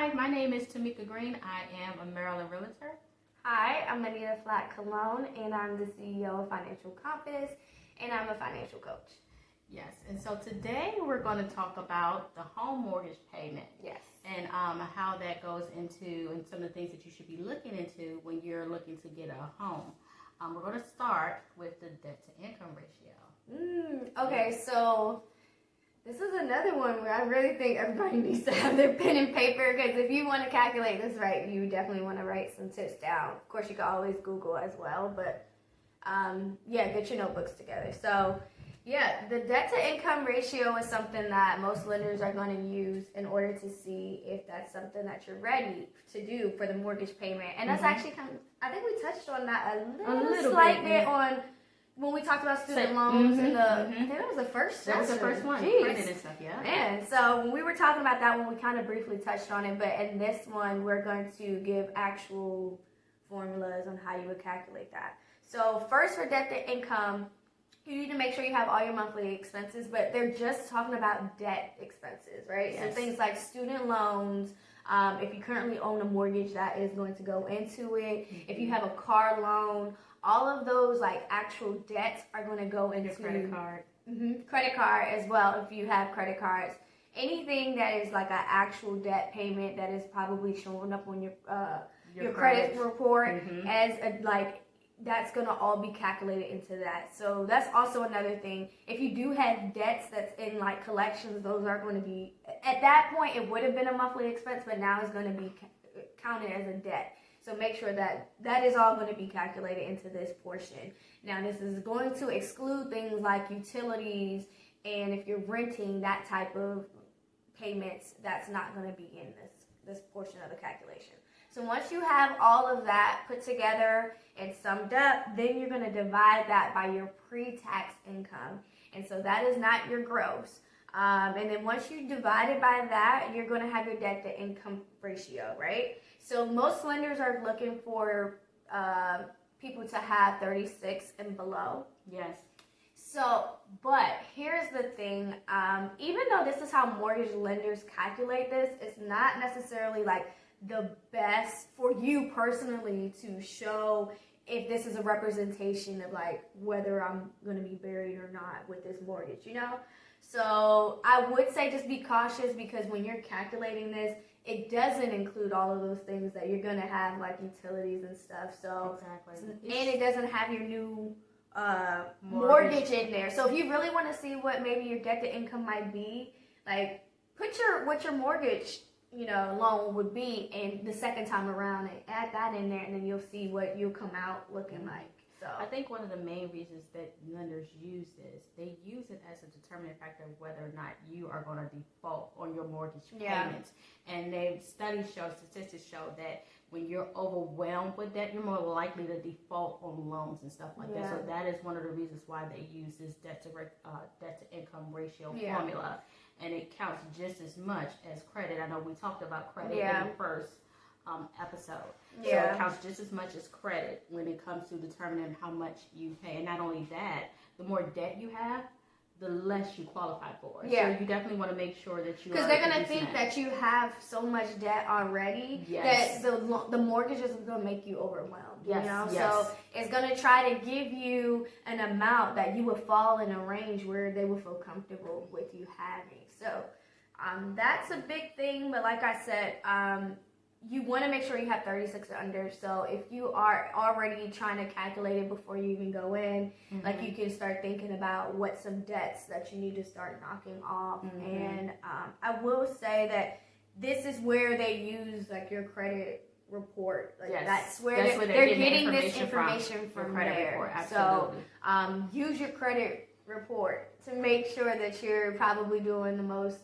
Hi, my name is Tamika Green. I am a Maryland Realtor. Hi, I'm Anita Flack Cologne, and I'm the CEO of Financial Compass, and I'm a financial coach. Yes, and so today we're going to talk about the home mortgage payment. Yes. And how that goes into, and some of the things that you should be looking into when you're looking to get a home. We're going to start with the debt to income ratio. Okay, so this is another one where I really think everybody needs to have their pen and paper, because if you want to calculate this right, you definitely want to write some tips down. Of course, you can always Google as well, but get your notebooks together. So, the debt to income ratio is something that most lenders are going to use in order to see if that's something that you're ready to do for the mortgage payment. And that's actually I think we touched on that a little slight bit on when we talked about student loans in the, I think that was the first session. That was the first one, Jeez. credit and stuff, yeah. Man, so when we were talking about that one, we kind of briefly touched on it, but in this one, we're going to give actual formulas on how you would calculate that. So first, for debt to income, you need to make sure you have all your monthly expenses, but they're just talking about debt expenses, right? Yes. So things like student loans, if you currently own a mortgage, that is going to go into it. If you have a car loan, all of those like actual debts are going to go into your credit card. Credit card as well, if you have credit cards. Anything that is like an actual debt payment that is probably showing up on your credit report as that's going to all be calculated into that. So that's also another thing. If you do have debts that's in like collections, those are going to be, at that point it would have been a monthly expense, but now it's going to be counted as a debt. So make sure that that is all going to be calculated into this portion. Now this is going to exclude things like utilities, and if you're renting, that type of payments, that's not going to be in this portion of the calculation. So once you have all of that put together and summed up, then you're going to divide that by your pre-tax income. And so that is not your gross. And then once you divide it by that, you're going to have your debt to income ratio, right? So most lenders are looking for people to have 36 and below. Yes. So, but here's the thing. Even though this is how mortgage lenders calculate this, it's not necessarily like the best for you personally to show if this is a representation of like whether I'm going to be buried or not with this mortgage, you know? So I would say just be cautious, because when you're calculating this, it doesn't include all of those things that you're going to have, like utilities and stuff. So, exactly. And it doesn't have your new mortgage in there. So if you really want to see what maybe your debt to income might be, like put what your mortgage loan would be, and the second time around, and add that in there, and then you'll see what you'll come out looking like. So I think one of the main reasons that lenders use this, they use it as a determining factor of whether or not you are going to default on your mortgage payments. And statistics show that when you're overwhelmed with that, you're more likely to default on loans and stuff like that. So that is one of the reasons why they use this debt to income ratio formula. And it counts just as much as credit. I know we talked about credit in the first episode. So it counts just as much as credit when it comes to determining how much you pay. And not only that, the more debt you have, the less you qualify for. So you definitely want to make sure that you, because they're going to think that you have so much debt already that the mortgage is going to make you overwhelmed. You know? So it's going to try to give you an amount that you would fall in a range where they would feel comfortable with you having. So that's a big thing. But like I said, you want to make sure you have 36 or under. So if you are already trying to calculate it before you even go in, like you can start thinking about what some debts that you need to start knocking off. And I will say that this is where they use like your credit report. Like that's where they're getting this information from there. Report. So use your credit report to make sure that you're probably doing the most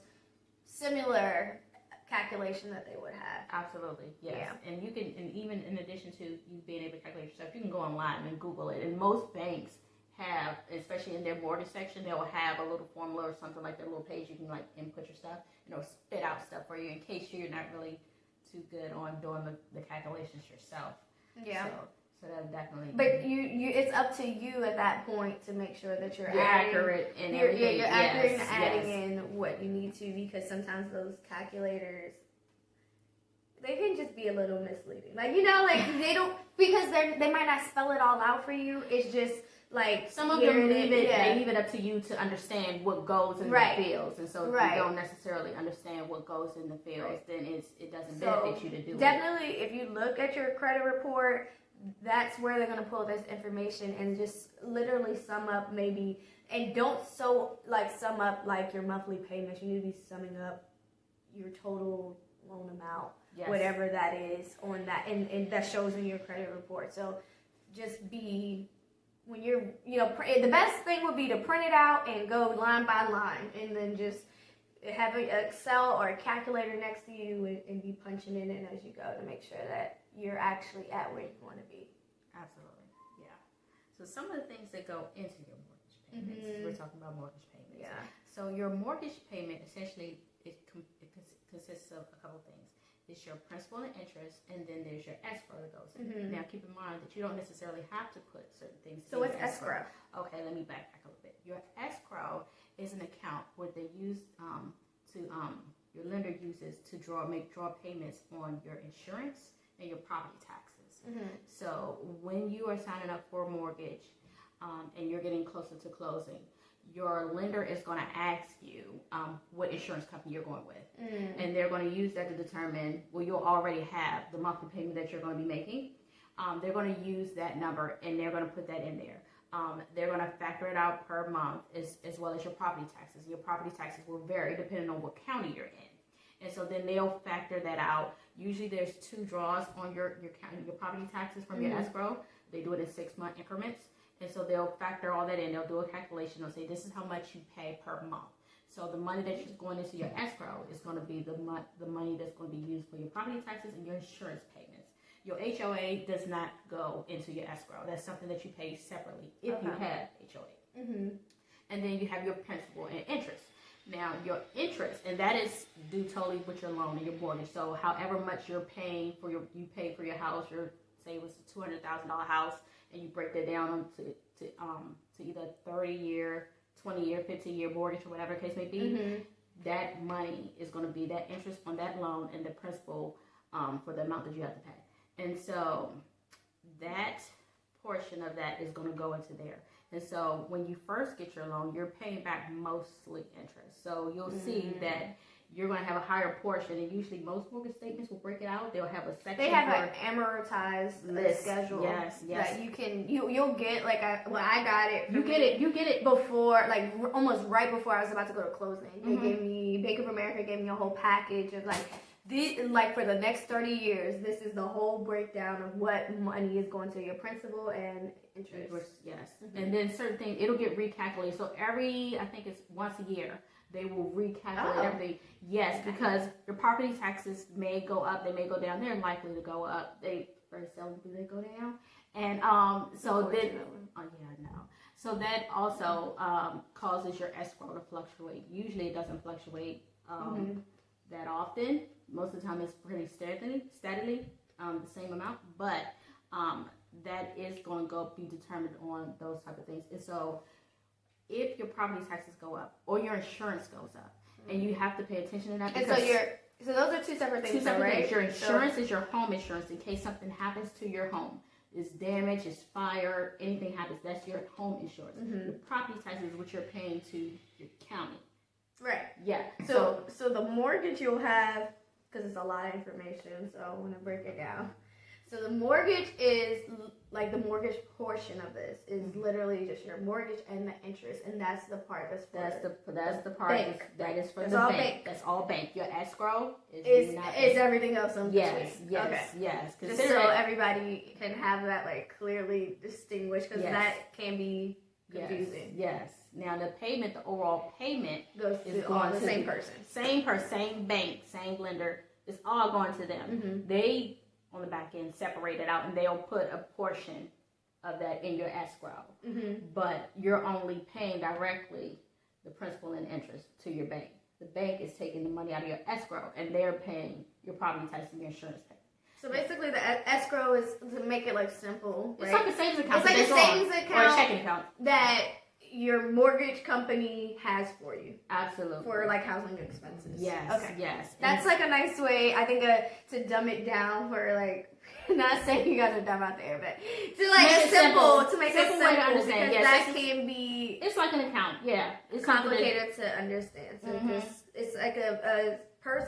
similar calculation that they would have. Absolutely, yes. Yeah. And you can, and even in addition to you being able to calculate yourself, you can go online and Google it. And most banks have, especially in their mortgage section, they will have a little formula or something like that, little page you can like input your stuff, spit out stuff for you in case you're not really too good on doing the calculations yourself. Yeah. So that definitely. But it's up to you at that point to make sure that you're accurate in everything. You're accurate in adding in what you need to, because sometimes those calculators, they can just be a little misleading. Like, you know, like they don't, because they might not spell it all out for you. It's just like some of them leave it. They leave it up to you to understand what goes in the fields, and so if you don't necessarily understand what goes in the fields, then it doesn't benefit you to do it. Definitely, if you look at your credit report, that's where they're gonna pull this information and just literally sum up maybe, and don't sum up like your monthly payments. You need to be summing up your total loan amount, whatever that is on that, and that shows in your credit report. So just be. When you're, the best thing would be to print it out and go line by line, and then just have an Excel or a calculator next to you and be punching it in as you go to make sure that you're actually at where you want to be. Absolutely, yeah. So some of the things that go into your mortgage payments, we're talking about mortgage payments. Yeah. So your mortgage payment essentially it consists of a couple things. It's your principal and interest, and then there's your escrow that goes in. Now, keep in mind that you don't necessarily have to put certain things in. So what's escrow? Okay, let me backtrack a little bit. Your escrow is an account where they use your lender uses to make payments on your insurance and your property taxes. So when you are signing up for a mortgage and you're getting closer to closing, your lender is going to ask you what insurance company you're going with. And they're going to use that to determine, you'll already have the monthly payment that you're going to be making. They're going to use that number and they're going to put that in there. They're going to factor it out per month as well as your property taxes. Your property taxes will vary depending on what county you're in. And so then they'll factor that out. Usually there's 2 draws on your property taxes from your escrow. They do it in 6-month increments. And so they'll factor all that in. They'll do a calculation. They'll say, this is how much you pay per month. So the money that's just going into your escrow is going to be the money that's going to be used for your property taxes and your insurance payments. Your HOA does not go into your escrow. That's something that you pay separately if you have HOA. And then you have your principal and interest. Now, your interest, and that is due totally with your loan and your mortgage. So however much you're paying you pay for your house, say it was a $200,000 house, and you break that down to either 30-year, 20-year, 15-year mortgage or whatever the case may be, that money is going to be that interest on that loan and the principal for the amount that you have to pay. And so that portion of that is going to go into there. And so when you first get your loan, you're paying back mostly interest. So you'll see that you're going to have a higher portion, and usually most mortgage statements will break it out. They'll have a section. They have an amortized schedule. Yes. That you'll get when I got it. You get it before, like almost right before I was about to go to closing. They gave me Bank of America gave me a whole package of for the next 30 years. This is the whole breakdown of what money is going to your principal and interest. Yes, and then certain things it'll get recalculated. So I think it's once a year. They will recalculate everything. Yes, because your property taxes may go up, they may go down. They're likely to go up. They very seldom do they go down. And so that also causes your escrow to fluctuate. Usually it doesn't fluctuate that often. Most of the time it's pretty steadily the same amount, but that is going to be determined on those type of things. And so if your property taxes go up or your insurance goes up, and you have to pay attention to that. And so those are 2 separate things. Right? Your insurance is your home insurance in case something happens to your home. It's damage, it's fire, anything happens. That's your home insurance. The property taxes is what you're paying to your county. Right. Yeah. So the mortgage you'll have, because it's a lot of information, so I want to break it down. So the mortgage is the mortgage portion of this is literally just your mortgage and the interest, and that's the part that's the part bank. That is for that's the all bank. That's all bank. Your escrow is everything else in between. Yes. Just so everybody can have that clearly distinguished, because that can be confusing. Yes. Now the overall payment is going to the same person. Same person, same bank, same lender. It's all going to them. They on the back end separate it out, and they'll put a portion of that in your escrow. But you're only paying directly the principal and interest to your bank. The bank is taking the money out of your escrow, and they're paying your property tax and your insurance payment. So basically, the escrow is, to make it simple, right? It's like a savings account. It's like a savings account or a checking account that your mortgage company has for you. Absolutely. For like housing expenses. Yes. Okay. Yes. That's like a nice way, I think, to dumb it down for like, not saying you guys are dumb out there, but to like make it simple, to make it simple way to understand. Because yes, that can be. It's like an account. Yeah. It's complicated to understand. So it's like a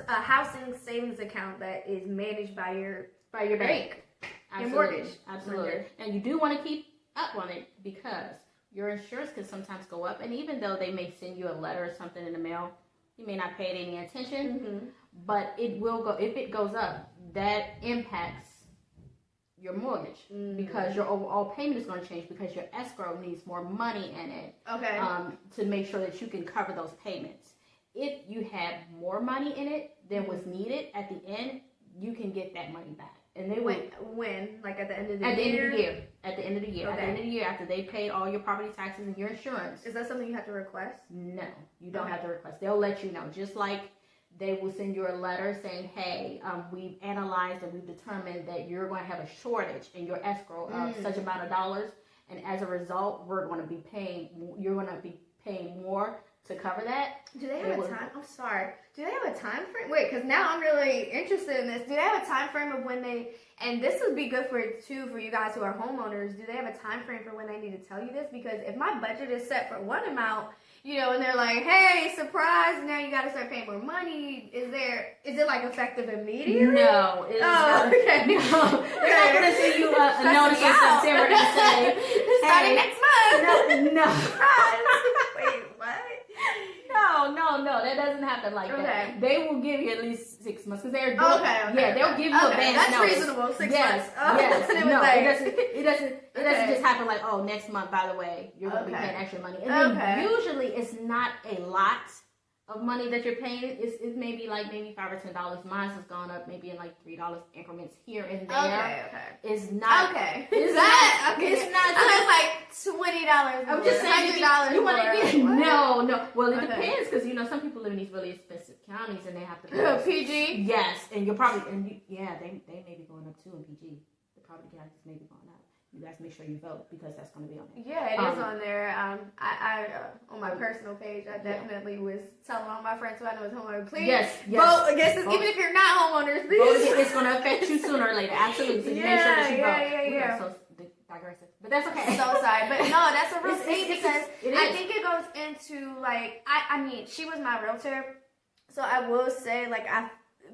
housing savings account that is managed by your bank. Absolutely. Your mortgage. Absolutely. lender. And you do want to keep up on it because your insurance can sometimes go up. And even though they may send you a letter or something in the mail, you may not pay it any attention, but it will go. If it goes up, that impacts your mortgage because your overall payment is going to change because your escrow needs more money in it. Okay. To make sure that you can cover those payments. If you have more money in it than was needed at the end, you can get that money back. And they when? Like at the end of the year? At the end of the year. Okay. At the end of the year, after they paid all your property taxes and your insurance. Is that something you have to request? No, you don't have to request. They'll let you know. Just like they will send you a letter saying, hey, we've analyzed and we've determined that you're going to have a shortage in your escrow of such amount of dollars. And as a result, you're going to be paying more to cover that. Do they have a time? I'm sorry. Do they have a time frame? Wait, because now I'm really interested in this. Do they have a time frame of when they? And this would be good for you guys who are homeowners. Do they have a time frame for when they need to tell you this? Because if my budget is set for one amount, and they're like, hey, surprise! Now you got to start paying more money. Is it like effective immediately? No. Okay. No. They're not going to send you a notice in September and say, starting next month. No. Surprise. Wait, what? No, that doesn't happen like that. They will give you at least 6 months because they're doing, they'll give you advance notice. That's reasonable. 6 months. Yes. No, it doesn't Okay. just happen like, oh, next month, by the way, you're going to be paying extra money. And then usually it's not a lot of money that you're paying. It's maybe $5 or $10. Mine has gone up maybe in like $3 increments here and there. Okay. It's not. Okay. It's not. It's like $20. I'm just saying $100 you want to get no. Well, it Okay. depends because some people live in these really expensive counties and they have to pay PG. Yes, and you're probably they may be going up too in PG. The property taxes may be going up. You guys make sure you vote because that's going to be on there. Yeah, it is on there. I on my personal page, I definitely was telling all my friends who I know is homeowners, please vote against this. Even if you're not homeowners, please. It's going to affect you sooner or later. Absolutely. So you make sure that you vote. Yeah. So digressive, but that's okay. So sorry, but no, that's a real thing because I is. think it goes into like I mean, she was my realtor, so I will say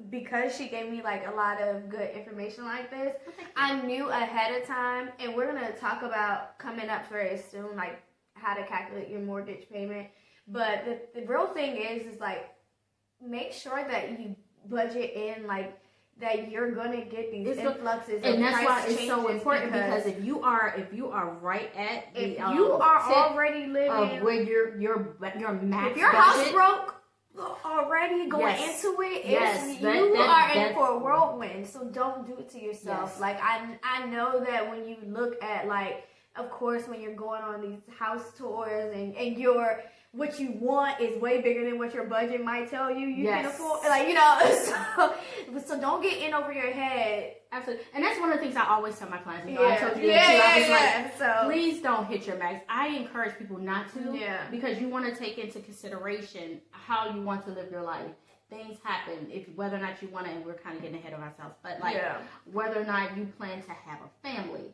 because she gave me like a lot of good information like this, I knew ahead of time, and we're gonna talk about coming up very soon, like how to calculate your mortgage payment. But the real thing is like make sure that you budget in like that you're gonna get these influxes, and that's price why it's so important because if you are right at the you are already living where your max if your budget, house broke already going into it, you are in for a whirlwind. So don't do it to yourself. Yes. Like I know that when you look at like, of course, when you're going on these house tours and what you want is way bigger than what your budget might tell you can afford. So don't get in over your head. Absolutely. And that's one of the things I always tell my clients. I told you that too. I was please don't hit your max. I encourage people not to because you want to take into consideration how you want to live your life. Things happen, whether or not you want to, and we're kind of getting ahead of ourselves, but whether or not you plan to have a family,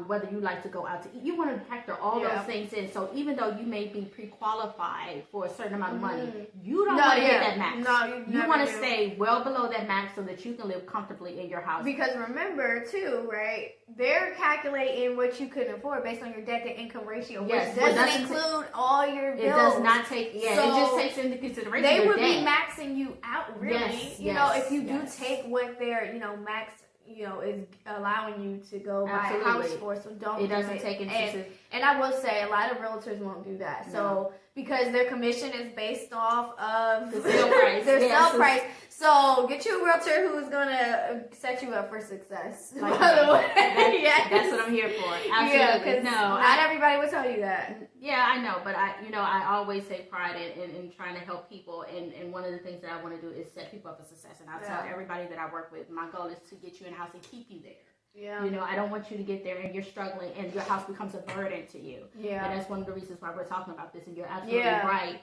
whether you like to go out to eat, you want to factor all those things in. So even though you may be pre-qualified for a certain amount of money, you don't want to hit that max. No, you want to stay well below that max so that you can live comfortably in your house. Because remember too, right? They're calculating what you could afford based on your debt to income ratio, which doesn't include all your bills. It does not take. Yeah, so it just takes into consideration. They would be maxing you out, really. If you do take what their max is allowing you to go buy a house for, so don't. It doesn't take into. And I will say, a lot of realtors won't do that. So because their commission is based off of the sale price, sale price. So get you a realtor who's gonna set you up for success. By the way, that's what I'm here for. Absolutely. Yeah, because not everybody will tell you that. Yeah, I know, but I always take pride in trying to help people, and one of the things that I want to do is set people up for success. And I tell everybody that I work with, my goal is to get you in a house and keep you there. Yeah. You know, I don't want you to get there and you're struggling and your house becomes a burden to you. Yeah. And that's one of the reasons why we're talking about this. And you're absolutely right.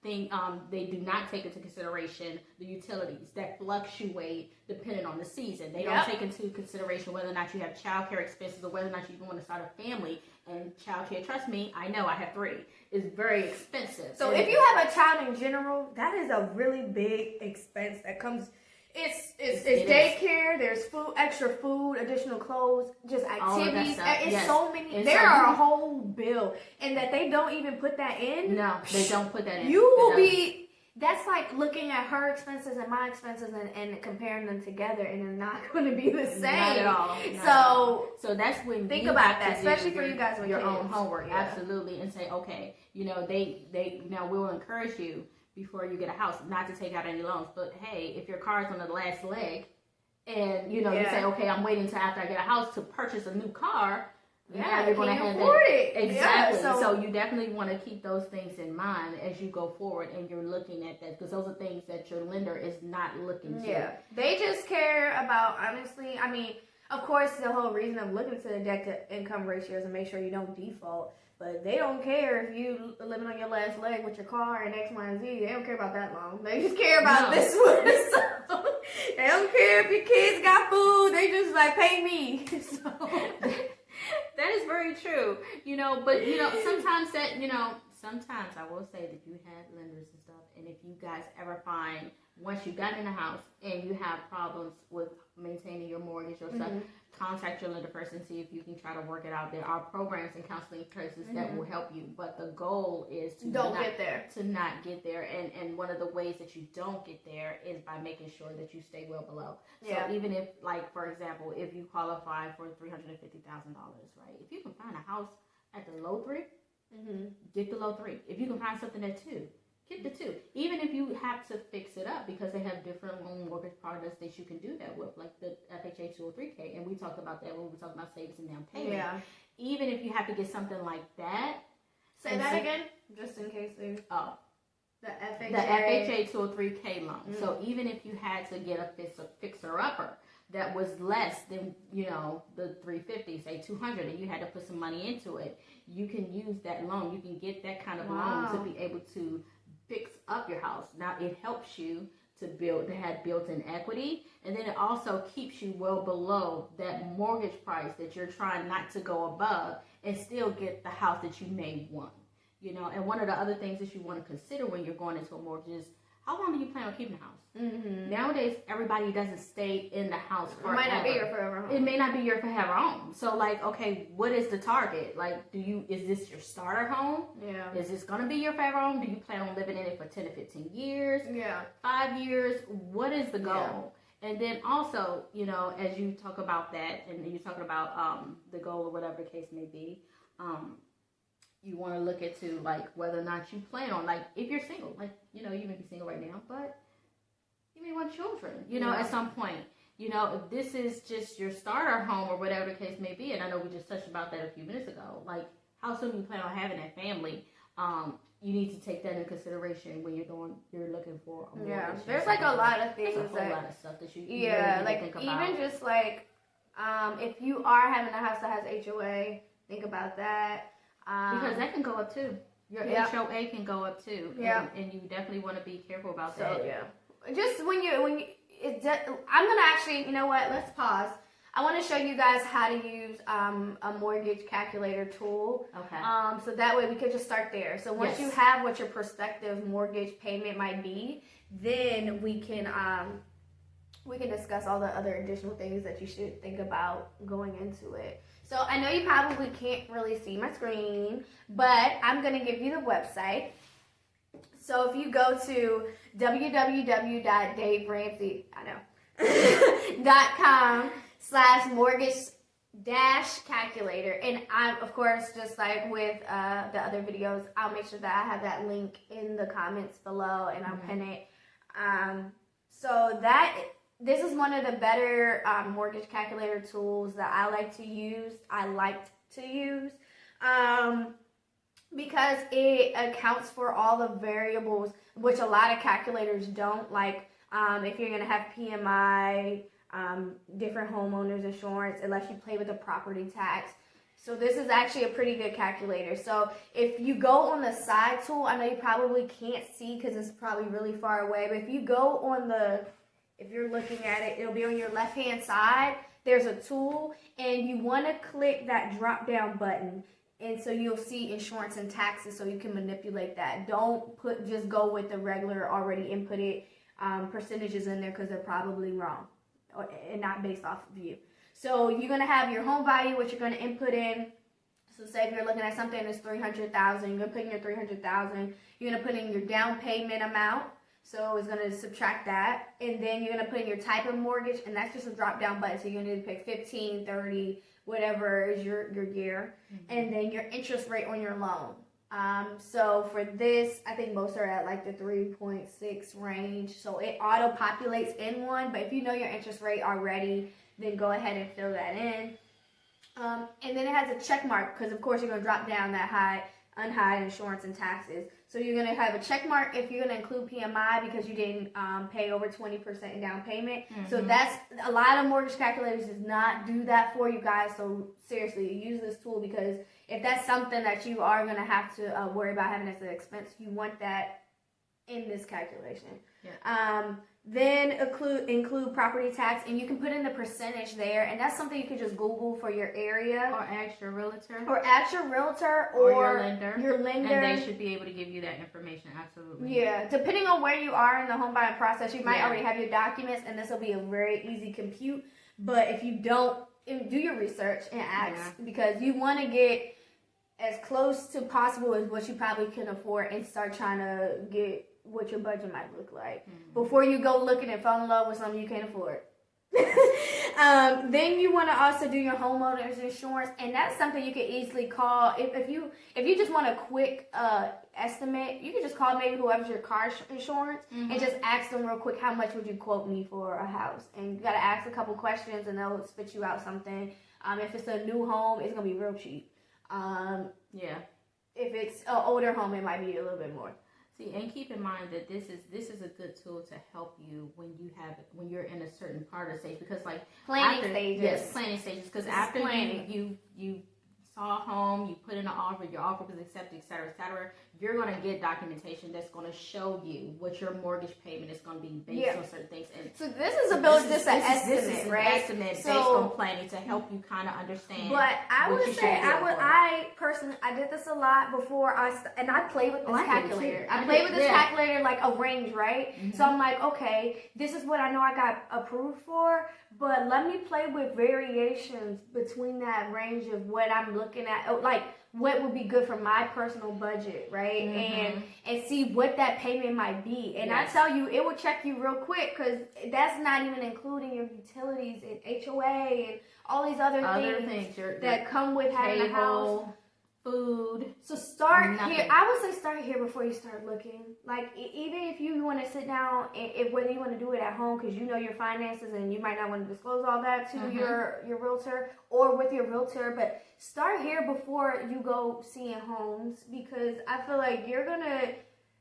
They do not take into consideration the utilities that fluctuate depending on the season. They don't take into consideration whether or not you have childcare expenses or whether or not you even want to start a family. And childcare, trust me, I know I have 3. Is very expensive. So if you have a child in general, that is a really big expense that comes. It's daycare. There's food, extra food, additional clothes, just activities. It's so many. There are a whole bill, and that they don't even put that in. No, they don't put that in. You will be. That's like looking at her expenses and my expenses and comparing them together, and they're not going to be the same. Not at all. So that's when think you about have that, to especially do for you guys with your kids. own homework. Absolutely, and say, okay, you know, they now will encourage you before you get a house not to take out any loans. But hey, if your car is on the last leg, and you know you say, okay, I'm waiting until after I get a house to purchase a new car. Now you're going to have afford it. Exactly. So you definitely want to keep those things in mind as you go forward and you're looking at that, because those are things that your lender is not looking to. Yeah. They just care about, honestly, I mean, of course, the whole reason of looking to the debt to income ratio is to make sure you don't default. But they don't care if you living on your last leg with your car and X, Y, and Z. They don't care about that long. They just care about this one. So they don't care if your kids got food. They just like, pay me. So that is very true. You know, but you know, sometimes I will say that you have lenders and stuff, and if you guys ever find, once you got in the house and you have problems with maintaining your mortgage or stuff, contact your lender first and see if you can try to work it out. There are programs and counseling courses that will help you, but the goal is to not get there. And one of the ways that you don't get there is by making sure that you stay well below. So even if, like, for example, if you qualify for $350,000, right? If you can find a house at the low 3, get the low 3. If you can find something at 2, get the 2. Even if you have to fix it up, because they have different loan mortgage products that you can do that with, like the FHA 203K, and we talked about that when we talked about savings and down payment. Yeah. Even if you have to get something like that. Say that again, just in case they. Oh. The FHA. The FHA 203K loan. So even if you had to get a fixer-upper that was less than, you know, the 350, say 200, and you had to put some money into it, you can use that loan. You can get that kind of loan to be able to fix up your house. Now it helps you to have built-in equity, and then it also keeps you well below that mortgage price that you're trying not to go above and still get the house that you may want. You know, and one of the other things that you want to consider when you're going into a mortgage is, how long do you plan on keeping the house? Nowadays, everybody doesn't stay in the house forever. It might not be your forever home. It may not be your forever home. So, like, okay, what is the target? Like, is this your starter home? Yeah. Is this going to be your forever home? Do you plan on living in it for 10 to 15 years? Yeah. 5 years? What is the goal? Yeah. And then also, you know, as you talk about that, and you're talking about the goal or whatever the case may be, you want to look into, like, whether or not you plan on, like, if you're single, like, you know, you may be single right now, but you may want children, you know, at some point. You know, if this is just your starter home or whatever the case may be, and I know we just touched about that a few minutes ago, like, how soon you plan on having that family, you need to take that into consideration when you're looking for a mortgage. Yeah, there's, like, a lot of things. There's a whole lot of stuff that you really like, think about. Even just, like, if you are having a house that has HOA, think about that. Because that can go up too. Your HOA can go up too. Yeah. And you definitely want to be careful about that. So, yeah. Just I'm going to actually, you know what, let's pause. I want to show you guys how to use a mortgage calculator tool. Okay. So that way we could just start there. So once you have what your prospective mortgage payment might be, then we can discuss all the other additional things that you should think about going into it. So I know you probably can't really see my screen, but I'm going to give you the website. So if you go to www.daveramsey.com/mortgage-calculator. And I'm, of course, just like with the other videos, I'll make sure that I have that link in the comments below, and I'll pin it. This is one of the better mortgage calculator tools that I liked to use, because it accounts for all the variables, which a lot of calculators don't, like if you're going to have PMI, different homeowners insurance. It lets you play with the property tax. So this is actually a pretty good calculator. So if you go on the side tool, I know you probably can't see because it's probably really far away, but if you go on if you're looking at it, it'll be on your left-hand side. There's a tool, and you want to click that drop-down button. And so you'll see insurance and taxes, so you can manipulate that. Don't just go with the regular already inputted percentages in there because they're probably wrong and not based off of you. So you're going to have your home value, which you're going to input in. So say if you're looking at something that's $300,000, you're going to put in your $300,000. You're going to put in your down payment amount. So it's going to subtract that. And then you're going to put in your type of mortgage, and that's just a drop-down button. So you're going to pay 15, 30, whatever is your year. Mm-hmm. And then your interest rate on your loan. So for this, I think most are at like the 3.6 range. So it auto-populates in one. But if you know your interest rate already, then go ahead and fill that in. And then it has a check mark because, of course, you're going to drop down that unhide insurance and taxes. So you're going to have a check mark if you're going to include PMI because you didn't pay over 20% in down payment. Mm-hmm. So that's a lot of mortgage calculators does not do that for you guys. So seriously, use this tool because if that's something that you are going to have to worry about having as an expense, you want that in this calculation. Yeah. Then include property tax, and you can put in the percentage there, and that's something you can just Google for your area. Or ask your realtor. Or your lender. Your lender. And they should be able to give you that information, absolutely. Yeah, depending on where you are in the home buying process, you might already have your documents, and this will be a very easy compute. But if you don't, do your research and ask, because you want to get as close to possible as what you probably can afford and start trying to get what your budget might look like before you go looking and fall in love with something you can't afford. Then you want to also do your homeowner's insurance, and that's something you can easily call. If you just want a quick estimate, you can just call maybe whoever's your car insurance and just ask them real quick, how much would you quote me for a house? And you got to ask a couple questions, and they'll spit you out something. If it's a new home, it's gonna be real cheap. If it's an older home, it might be a little bit more. See, and keep in mind that this is a good tool to help you when you're in a certain part of the stage, because like planning stages. Yes, planning stages. Because after you saw a home, you put in an offer, your offer was accepted, et cetera, you're going to get documentation that's going to show you what your mortgage payment is going to be based on certain things. And so this is an estimate, right? Estimate based on planning to help you kind of understand. But I would say I personally did this a lot before and I played with this calculator. I played with this calculator like a range, right? Mm-hmm. So I'm like, okay, this is what I know I got approved for, but let me play with variations between that range of what I'm looking at, like what would be good for my personal budget, right? Mm-hmm. And see what that payment might be. And I tell you, it will check you real quick because that's not even including your utilities and HOA and all these other things that come with having a house. Food. So start here. I would say start here before you start looking. Like even if you want to sit down, whether you want to do it at home because you know your finances and you might not want to disclose all that to your realtor or with your realtor, but start here before you go seeing homes, because I feel like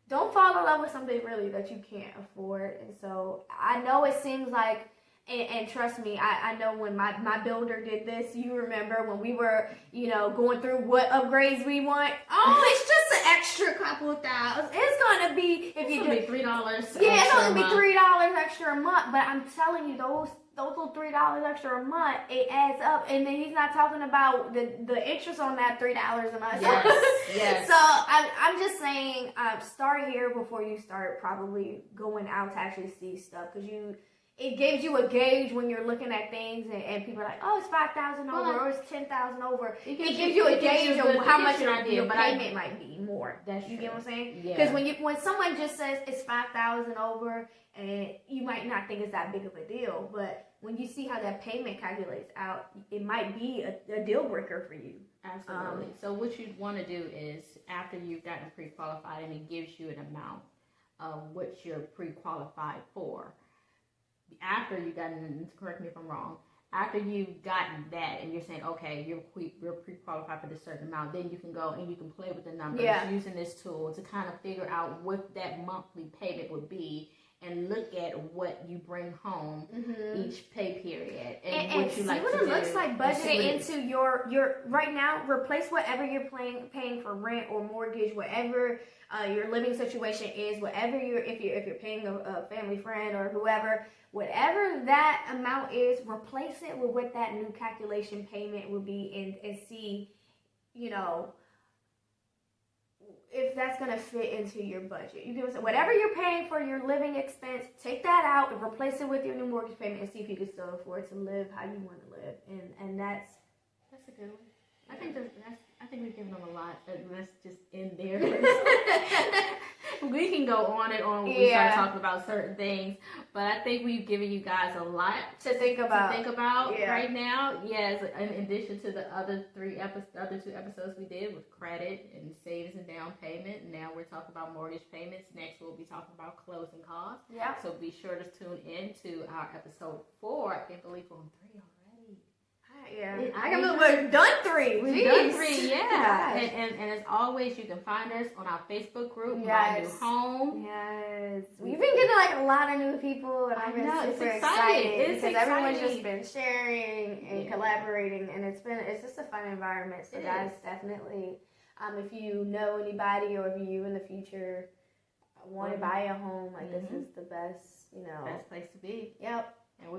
don't fall in love with something really that you can't afford. And so I know it seems like. And trust me, I know when my builder did this, you remember when we were, going through what upgrades we want. Oh, it's just an extra couple of $1,000. It's going to be, if you do $3. Yeah, it's going to be $3 extra a month. But I'm telling you, those little $3 extra a month, it adds up. And then he's not talking about the interest on that $3 a month. Yes. So I'm just saying, start here before you start probably going out to actually see stuff, because it gives you a gauge when you're looking at things, and people are like, oh, it's 5,000 over, or it's 10,000 over. It gives you a gauge of how much your payment might be more. You get what I'm saying? Because when someone just says it's 5,000 over, and you might not think it's that big of a deal, but when you see how that payment calculates out, it might be a deal breaker for you. Absolutely. So what you'd want to do is, after you've gotten pre-qualified and it gives you an amount of what you're pre-qualified for, after you've gotten, correct me if I'm wrong, after you've gotten that and you're saying, okay, you're pre-qualified for this certain amount, then you can go and you can play with the numbers using this tool to kind of figure out what that monthly payment would be and look at what you bring home each pay what you see like what to it do. looks like. And Budget see what it it- into your right now. Replace whatever you're paying for rent or mortgage, whatever your living situation is. Whatever if you're paying a family friend or whoever, whatever that amount is, replace it with what that new calculation payment would be, and see, you know, if that's gonna fit into your budget. You get what I'm saying? Whatever you're paying for your living expense, take that out and replace it with your new mortgage payment, and see if you can still afford to live how you want to live. And that's a good one. I think we've given them a lot. Let's just end there. We can go on and on when we start talking about certain things, but I think we've given you guys a lot to think about. Right now. Yes, in addition to the other two episodes we did with credit and savings and down payment. Now we're talking about mortgage payments. Next we'll be talking about closing costs. Yeah. So be sure to tune in to our episode 4. I can't believe we're on 3 already. Yeah, I can believe we've done 3. We've done 3, yeah. And as always, you can find us on our Facebook group, My New Home. Yes. We've been getting like a lot of new people, and I've been super excited because everyone's just been sharing and collaborating, and it's just a fun environment. So guys, definitely, if you know anybody or if you in the future want to buy a home, like this is the best, best place to be. Yep. And we